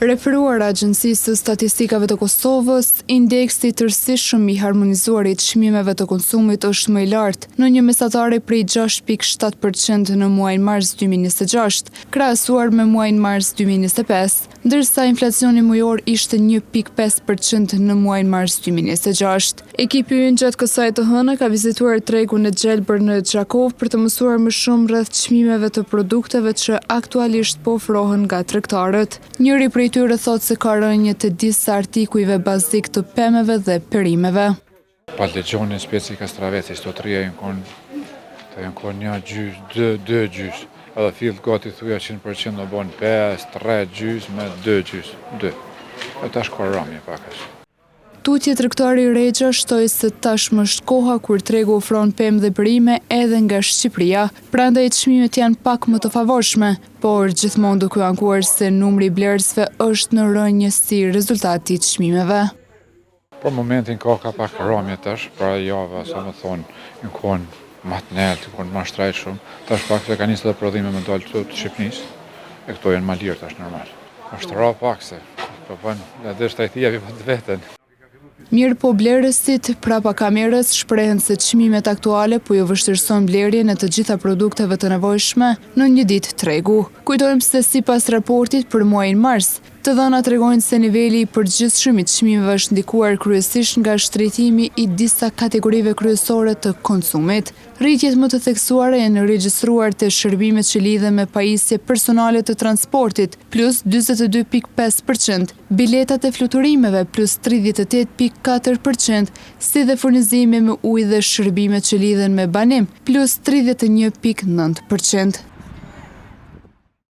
Referuar Agjencisë së Statistikave të Kosovës, indeksi tërësishëm i harmonizuar i çmimeve të konsumit është më i lartë, në një mesatare prej 6.7% në muajin mars 2026, krahasuar me muajin mars 2025, ndërsa inflacioni mujor ishte 1.5% në muajin mars 2026. Ekipi ynë gjatë kësaj të hënë ka vizituar tregun e gjelbër në Xhakov për të mësuar më shumë rreth çmimeve të produkteve që aktualisht po ofrohen nga tregtarët. Njëri prej tyre thot se ka rënje të disa artikujve bazik të pemëve dhe perimeve. Pallegjoni, speci kastraveci, stotria janë kon një gjys, dë gjys. Edhe fill gati thuja 100% do bon 5, 3 gjys me 2 gjys, 2. E tash ka rëmje pakash. Tutje tregtari Rexha shtoi se tashmë është koha kur tregu ofron pemë dhe perime edhe nga Shqipëria, prandaj çmimet janë pak më të favorshme, por gjithmonë duke ankuar se numri i blerësve është në rënje si rezultati i çmimeve. Për momentin ka pak rëmje tash, pra java sa më thon, në kon më të nelt, kon më shtrejt shumë. Tash pak se ka nisë dhe prodhime me dalë të Shqipnisë, e këto janë më lirë tash normal. Është ra pak se, po bën edhe shtajtia vjen vetën. Mirë po blerësit prapa kamerës shprehen se çmimet aktuale po ju vështirëson blerjen e të gjitha produkteve të nevojshme në një ditë tregu. Kujtojmë se sipas raportit për muajin mars, të dhënat tregojnë se niveli i përgjithshëm i çmimeve është ndikuar kryesisht nga shtrejtimi i disa kategorive kryesore të konsumit. Rritjet më të theksuara janë regjistruar te shërbimet që lidhen me pajisje personale të transportit, plus 42.5%, biletat e fluturimeve plus 38.4%, si dhe furnizimi me ujë dhe shërbimet që lidhen me banim, plus 31.9%.